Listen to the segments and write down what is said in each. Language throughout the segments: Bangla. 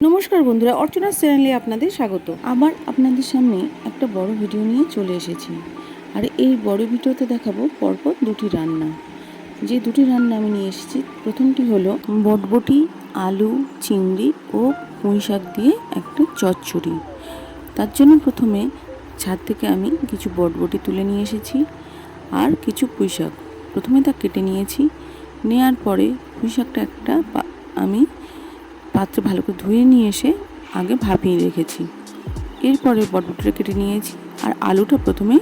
নমস্কার বন্ধুরা, অর্চনার চ্যানেলে আপনাদের স্বাগত। আবার আপনাদের সামনে একটা বড় ভিডিও নিয়ে চলে এসেছি। আর এই বড় ভিডিওতে দেখাবো পরপর দুটি রান্না। যে দুটি রান্না আমি নিয়ে এসেছি, প্রথমটি হলো বটবটি, আলু, চিংড়ি ও পুঁই শাক দিয়ে একটা চচ্চড়ি। তার জন্য প্রথমে ছাদ থেকে আমি কিছু বটবটি তুলে নিয়ে এসেছি আর কিছু পুঁই শাক। প্রথমে তা কেটে নিয়েছি। নেওয়ার পরে পুঁই শাকটা আমি পাত্রে ভালো করে ধুয়ে নিয়ে এসে আগে ভাপিয়ে রেখেছি। এরপরে বটবটিটা কেটে নিয়েছি আর আলুটা প্রথমে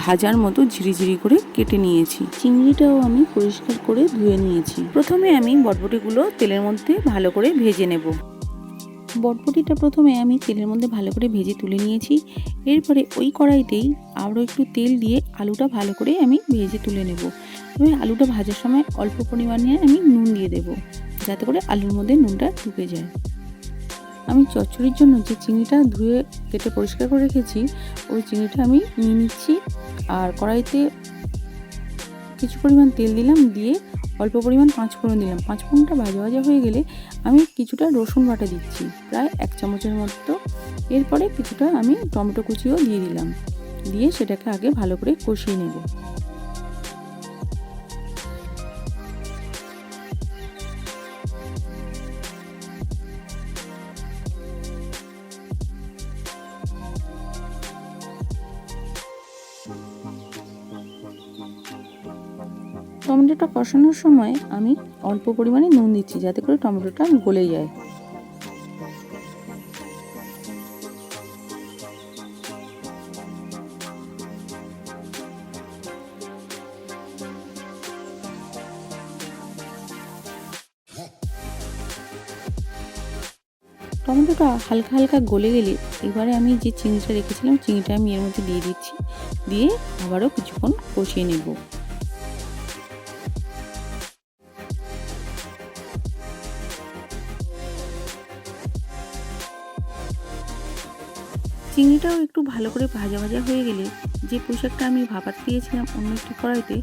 ভাজার মতো ঝিরিঝিরি করে কেটে নিয়েছি। চিংড়িটাও আমি পরিষ্কার করে ধুয়ে নিয়েছি। প্রথমে আমি বটবটিগুলো তেলের মধ্যে ভালো করে ভেজে নেব। বটবটিটা প্রথমে আমি তেলের মধ্যে ভালো করে ভেজে তুলে নিয়েছি। এরপরে ওই কড়াইতেই আরও একটু তেল দিয়ে আলুটা ভালো করে আমি ভেজে তুলে নেব। এবার আলুটা ভাজার সময় অল্প পরিমাণে আমি নুন দিয়ে দেব, যাতে করে আলুর মধ্যে নুনটা ঢুকে যায়। আমি চচ্চড়ির জন্য যে চিংড়িটা ধুয়ে কেটে পরিষ্কার করে রেখেছি, ওই চিংড়িটা আমি নিয়ে নিচ্ছি। আর কড়াইতে কিছু পরিমাণ তেল দিলাম, দিয়ে অল্প পরিমাণ পাঁচফোড়ন দিলাম। পাঁচফোড়নটা ভাজা ভাজা হয়ে গেলে আমি কিছুটা রসুন বাটা দিচ্ছি, প্রায় 1 চামচের মতো। এরপরে কিছুটা আমি টমেটো কুচিও দিয়ে দিলাম, দিয়ে সেটাকে আগে ভালো করে কষিয়ে নেব। টমেটোটা কষানোর সময় আমি অল্প পরিমাণে নুন দিচ্ছি, যাতে করে টমেটোটা গলে যায়। টমেটোটা হালকা হালকা গলে গেলে এবারে আমি যে চিংড়িটা রেখেছিলাম, চিংড়িটা আমি এর মধ্যে দিয়ে দিচ্ছি, দিয়ে আবারও কিছুক্ষণ কষিয়ে নেব। চিংড়িটাও একটু ভালো করে ভাজা ভাজা হয়ে গেলে যে পুঁই শাকটা আমি ভাপাতে দিয়েছিলাম অন্য একটি কড়াইতে,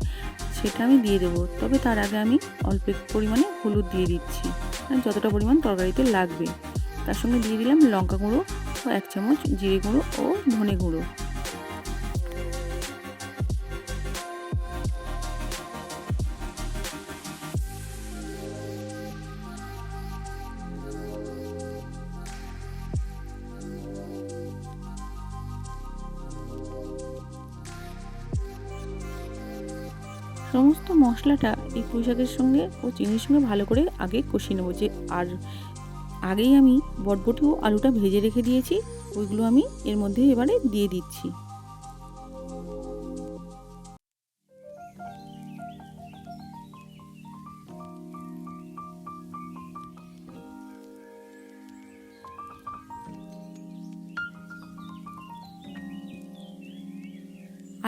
সেটা আমি দিয়ে দেবো। তবে তার আগে আমি অল্প একটু পরিমাণে হলুদ দিয়ে দিচ্ছি, যতটা পরিমাণ তরকারিতে লাগবে। তার সঙ্গে দিয়ে দিলাম লঙ্কা গুঁড়ো ও 1 চামচ জিরে গুঁড়ো ও ধনে গুঁড়ো। সমস্ত মশলাটা এই পুঁই শাকের সঙ্গে ও চিংড়ির সঙ্গে ভালো করে আগে কষিয়ে নেবো। আর আগেই আমি বটবটি ও আলুটা ভেজে রেখে দিয়েছি, ওইগুলো আমি এর মধ্যে এবারে দিয়ে দিচ্ছি।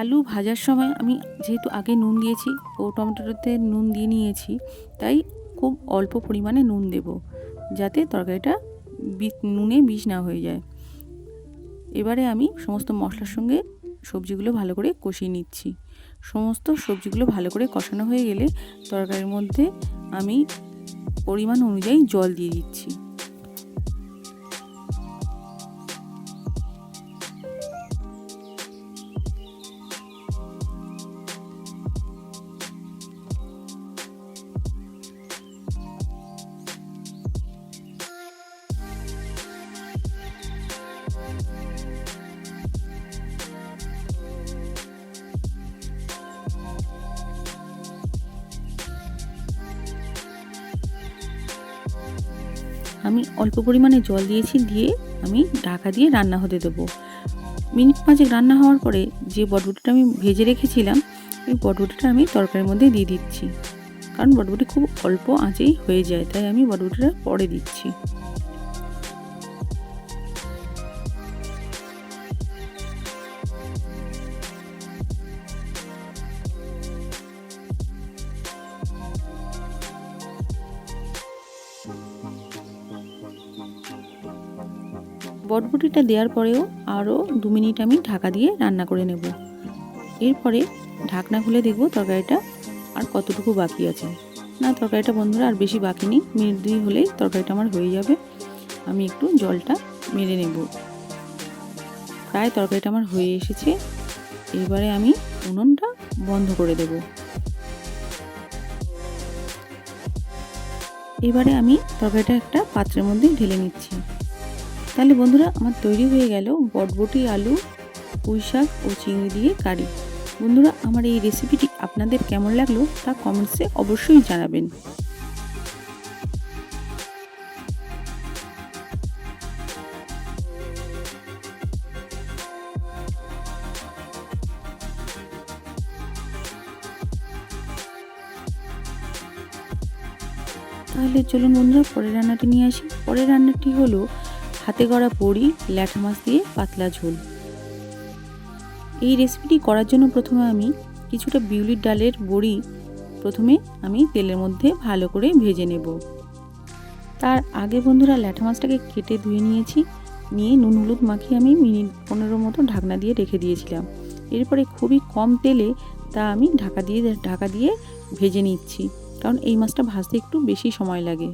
আলু ভাজার সময় আমি যেহেতু আগে নুন দিয়েছি ও টমেটোতে নুন দিয়ে নিয়েছি, তাই খুব অল্প পরিমাণে নুন দেব, যাতে তরকারিটা নুনে বিষ না হয়ে যায়। এবারে আমি সমস্ত মশলার সঙ্গে সবজিগুলো ভালো করে কষিয়ে নিচ্ছি। সমস্ত সবজিগুলো ভালো করে কষানো হয়ে গেলে তরকারির মধ্যে আমি পরিমাণ অনুযায়ী জল দিয়ে দিচ্ছি। আমি অল্প পরিমাণে জল দিয়েছি, দিয়ে আমি ঢাকা দিয়ে রান্না হতে দেবো। মিনিট 5 রান্না হওয়ার পরে যে বটবটিটা আমি ভেজে রেখেছিলাম, এই বটবটিটা আমি তরকারির মধ্যে দিয়ে দিচ্ছি। কারণ বটবটি খুব অল্প আঁচেই হয়ে যায়, তাই আমি বটবটিটা পরে দিচ্ছি। বটবটিটা দেওয়ার পরেও আরও 2 মিনিট আমি ঢাকা দিয়ে রান্না করে নেব। এরপরে ঢাকনা খুলে দেখব তরকারিটা আর কতটুকু বাকি আছে। না, তরকারিটা বন্ধুরা আর বেশি বাকি নেই, মিনিট 2 হলেই তরকারিটা আমার হয়ে যাবে। আমি একটু জলটা মেরে নেব। প্রায় তরকারিটা আমার হয়ে এসেছে। এবারে আমি উনুনটা বন্ধ করে দেব। এবারে আমি তরকারিটা একটা পাত্রের মধ্যে ঢেলে নিচ্ছি। তাহলে বন্ধুরা আমার তৈরি হয়ে গেল বটবটি, আলু, পুঁই শাক ও চিংড়ি দিয়ে কারি। বন্ধুরা আমার এই রেসিপিটি আপনাদের কেমন লাগলো তা কমেন্টসে অবশ্যই জানাবেন। তাহলে চলুন বন্ধুরা পরের রান্নাটি নিয়ে আসি। পরের রান্নাটি হলো হাতে গড়া বড়ি, ল্যাঠা মাছ দিয়ে পাতলা ঝোল। এই রেসিপিটি করার জন্য প্রথমে আমি কিছুটা বিউলির ডালের বড়ি আমি তেলের মধ্যে ভালো করে ভেজে নেব। তার আগে বন্ধুরা ল্যাঠা মাছটাকে কেটে ধুয়ে নিয়েছি। নিয়ে নুন হলুদ মাখিয়ে আমি মিনিট 15 মতো ঢাকনা দিয়ে রেখে দিয়েছিলাম। এরপরে খুবই কম তেলে তা আমি ঢাকা দিয়ে ভেজে নিচ্ছি, কারণ এই মাছটা ভাজতে একটু বেশি সময় লাগে।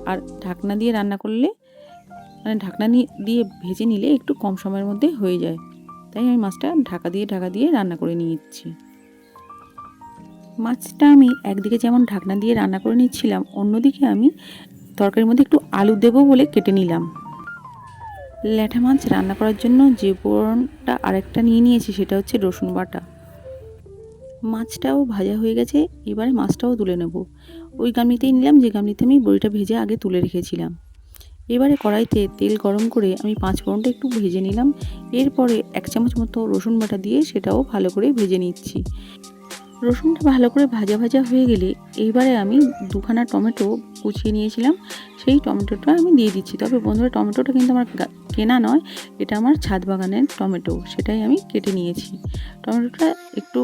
আর ঢাকনা দিয়ে রান্না করলে ঢাকনা দিয়ে ভেজে নিলে একটু কম সময়ের মধ্যে হয়ে যায়। তাই আমি মাছটা ঢাকা দিয়ে রান্না করে নিচ্ছি। মাছটা আমি একদিকে যেমন ঢাকনা দিয়ে রান্না করে নিচ্ছিলাম, অন্যদিকে আমি তরকারির মধ্যে একটু আলু দেবো বলে কেটে নিলাম। ল্যাঠা মাছ রান্না করার জন্য যে উপকরণটা আরেকটা নিয়ে নিয়েছি সেটা হচ্ছে রসুন বাটা। মাছটাও ভাজা হয়ে গেছে, এবারে মাছটাও তুলে নেব। ওই গামলিতেই নিলাম যে গামলিতে আমি বড়িটা ভেজে আগে তুলে রেখেছিলাম। এবারে কড়াইতে তেল গরম করে আমি 5 ফোড়নটা একটু ভেজে নিলাম। এরপরে 1 চামচ মতো রসুন বাটা দিয়ে সেটাও ভালো করে ভেজে নিচ্ছি। রসুনটা ভালো করে ভাজা হয়ে গেলে এইবারে আমি 2খানা টমেটো কুচিয়ে নিয়েছিলাম, সেই টমেটোটা আমি দিয়ে দিচ্ছি। তবে বন্ধুরা টমেটোটা কিন্তু আমার কেনা নয়, এটা আমার ছাদ বাগানের টমেটো, সেটাই আমি কেটে নিয়েছি। টমেটোটা একটু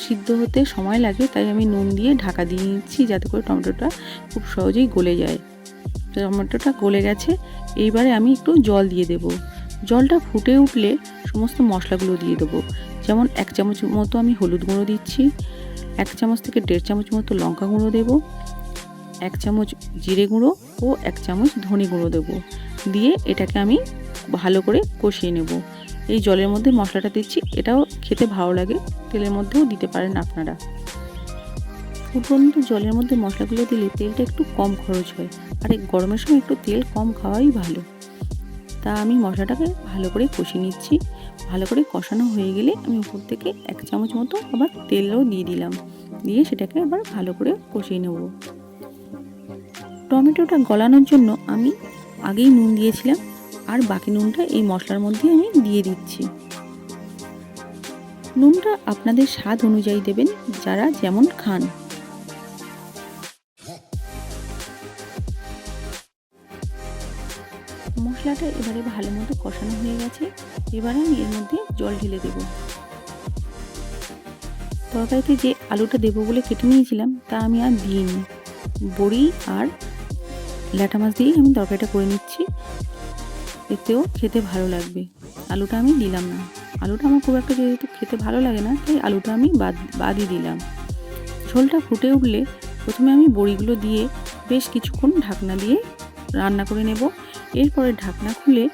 সিদ্ধ হতে সময় লাগে, তাই আমি নুন দিয়ে ঢাকা দিয়ে নিচ্ছি যাতে করে টমেটোটা খুব সহজেই গলে যায়। টমেটোটা গলে গেছে, এইবারে আমি একটু জল দিয়ে দেব। জলটা ফুটে উঠলে সমস্ত মশলাগুলো দিয়ে দেবো। যেমন 1 চামচ মতো আমি হলুদ গুঁড়ো দিচ্ছি, 1 চামচ থেকে 1.5 চামচ মতো লঙ্কা গুঁড়ো দেবো, 1 চামচ জিরে গুঁড়ো ও 1 চামচ ধনে গুঁড়ো দেবো। দিয়ে এটাকে আমি ভালো করে কষিয়ে নেব। এই জলের মধ্যে মশলাটা দিচ্ছি, এটাও খেতে ভালো লাগে, তেলের মধ্যেও দিতে পারেন আপনারা। ফুটন্ত জলের মধ্যে মশলাগুলো দিলে তেলটা একটু কম খরচ হয়, আর এই গরমের সময় একটু তেল কম খাওয়াই ভালো। তা আমি মশলাটাকে ভালো করে কষিয়ে নিচ্ছি। ভালো করে কষানো হয়ে গেলে আমি উপর থেকে 1 চামচ মতো আবার তেলও দিয়ে দিলাম, দিয়ে সেটাকে আবার ভালো করে কষিয়ে নেব। টমেটোটা গলানোর জন্য আমি আগেই নুন দিয়েছিলাম, আর বাকি নুনটা এই মশলার মধ্যে আমি দিয়ে দিচ্ছি। নুনটা আপনাদের স্বাদ অনুযায়ী দেবেন, যারা যেমন খান। মশলাটা এবারে ভালো মতো কষানো হয়ে গেছে। এবারে আমি এর মধ্যে জল ঢেলে দেব। তরকারিতে যে আলুটা দেবো বলে কেটে নিয়েছিলাম তা আমি আর দিইনি। বড়ি আর ল্যাঠা মাছ দিয়েই আমি তরকারিটা করে নিচ্ছি, এতেও খেতে ভালো লাগবে। আলুটা আমি দিলাম না, আলুটা আমার খুব একটা যেহেতু খেতে ভালো লাগে না, তাই আলুটা আমি বাদই দিলাম। ঝোলটা ফুটে উঠলে প্রথমে আমি বড়িগুলো দিয়ে বেশ কিছুক্ষণ ঢাকনা দিয়ে রান্না করে নেব। এরপরে ঢাকনা খুলে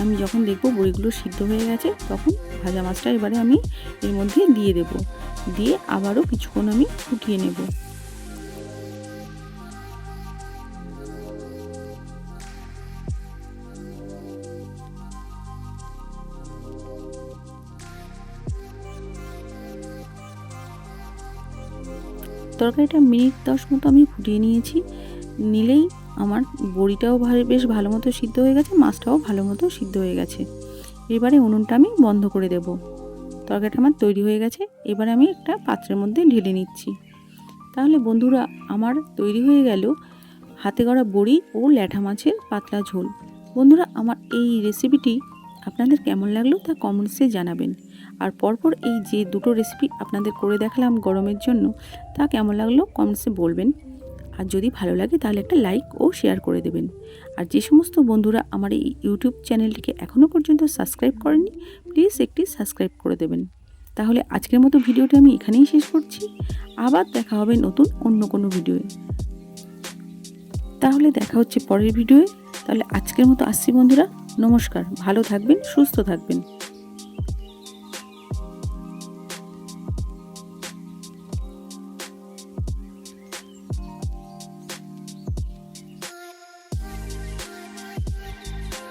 আমি যখন দেখব বড়িগুলো সিদ্ধ হয়ে গেছে, তখন ভাজা মাছটা এবারে আমি এর মধ্যে দিয়ে দেব। দিয়ে আবারও কিছুক্ষণ আমি ফুটিয়ে নেব। তরকারিটা মিনিট 10 মতো আমি ফুটিয়ে নিলেই আমার বড়িটাও বেশ ভালো মতো সিদ্ধ হয়ে গেছে, মাছটাও ভালো মতো সিদ্ধ হয়ে গেছে। এবারে উনুনটা আমি বন্ধ করে দেব। তরকারিটা আমার তৈরি হয়ে গেছে, এবারে আমি একটা পাত্রের মধ্যে ঢেলে নিচ্ছি। তাহলে বন্ধুরা আমার তৈরি হয়ে গেল হাতে গড়া বড়ি ও ল্যাঠা মাছের পাতলা ঝোল। বন্ধুরা আমার এই রেসিপিটি আপনাদের কেমন লাগলো তা কমেন্টসে জানাবেন। আর পরপর এই যে দুটো রেসিপি আপনাদের করে দেখালাম গরমের জন্য, তা কেমন লাগলো কমেন্টসে বলবেন। আর যদি ভালো লাগে তাহলে একটা লাইক ও শেয়ার করে দেবেন। আর যে সমস্ত বন্ধুরা আমার এই ইউটিউব চ্যানেলটিকে এখনও পর্যন্ত সাবস্ক্রাইব করেননি, প্লিজ একটি সাবস্ক্রাইব করে দেবেন। তাহলে আজকের মতো ভিডিওটি আমি এখানেই শেষ করছি। আবার দেখা হবে নতুন অন্য কোনো ভিডিওয়ে। তাহলে দেখা হচ্ছে পরের ভিডিওয়ে। তাহলে আজকের মতো আসছি বন্ধুরা, নমস্কার, ভালো থাকবেন, সুস্থ থাকবেন।